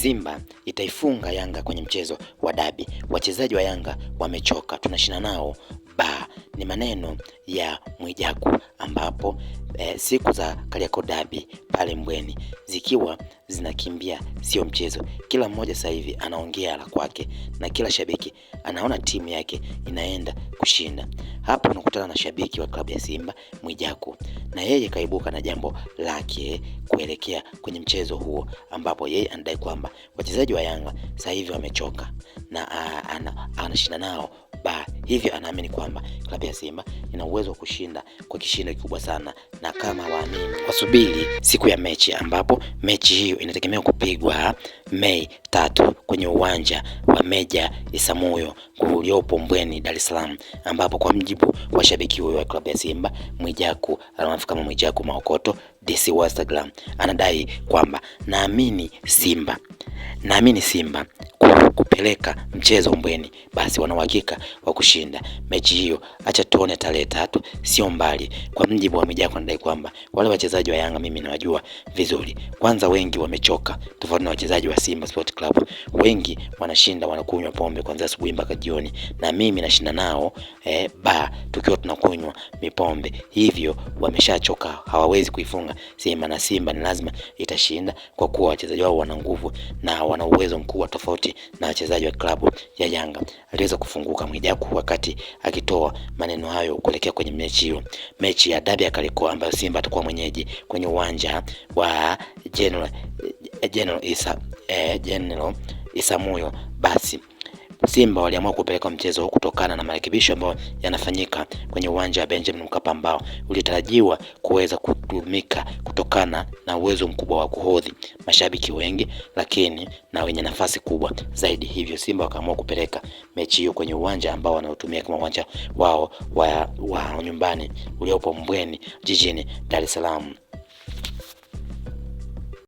Simba itaifunga Yanga kwenye mchezo wa dabi. Wachezaji wa Yanga wamechoka, tunashinda nao ba. Ni maneno ya Mwijaku ambapo siku za Kariakoo dabi pale Mbweni zikiwa zinakimbia sio mchezo. Kila mmoja sasa hivi anaongea la kwake na kila shabiki anaona timu yake inaenda kushinda. Hapo unakutana na shabiki wa klabu ya Simba Mwijaku, na yeye kaibuka na jambo lake kuelekea kwenye mchezo huo, ambapo yeye anadai kwamba wachezaji wa Yanga sasa hivi wamechoka na anashinda nao ba. Hivyo anaamini kwamba klabu ya Simba ina uwezo wa kushinda kwa kishindo kikubwa sana, na kama waamini wasubiri siku ya mechi, ambapo mechi hiyo inategemea kupigwa Mei 3 kwenye uwanja wa Meja Isamuhyo uliopo Mbweni, Dar es Salaam, ambapo kwa mjibu wa shabiki huyo wa klabu ya Simba Mwijaku, almaarufu kama Mwijaku Maokoto DC wa Instagram, anadai kwamba naamini Simba kupeleka mchezo Mbweni, basi wana uhakika wa kushinda mechi hiyo. Acha tuone tarehe 3, sio mbali. Kwa mjibu wa Mwijaku, anadai kwamba wale wachezaji wa Yanga mimi nawajua vizuri. Kwanza wengi wamechoka, tofauti na wachezaji wa Simba Sport Club. Wengi wanashinda wanakunywa pombe kuanzia asubuhi mpaka jioni, na mimi nashinda nao ba tukiwa tunakunywa mipombe. Hivyo wameshachoka, hawawezi kuifunga Simba, na Simba ni lazima itashinda kwa kuwa wachezaji wao wana nguvu na wana uwezo mkubwa, tofauti na wachezaji wa klabu ya Yanga. Aliweza kufunguka Mwijaku wakati akitoa maneno hayo kuelekea kwenye mechi hiyo, mechi ya dabi ya Kariakoo ambayo Simba atakuwa mwenyeji kwenye uwanja wa General Isamuhyo. Basi Simba waliamua kupeleka mchezo kutokana na marekebisho ambayo yanafanyika kwenye uwanja wa Benjamin Mkapa, ambao ulitarajiwa kuweza kutumika kutokana na uwezo mkubwa wa kuhodhi mashabiki wengi lakini na wenye nafasi kubwa zaidi. Hivyo Simba wakaamua kupeleka mechi hiyo kwenye uwanja ambao wanaotumia kama uwanja wao wa nyumbani uliopo Mbweni jijini Dar es Salaam.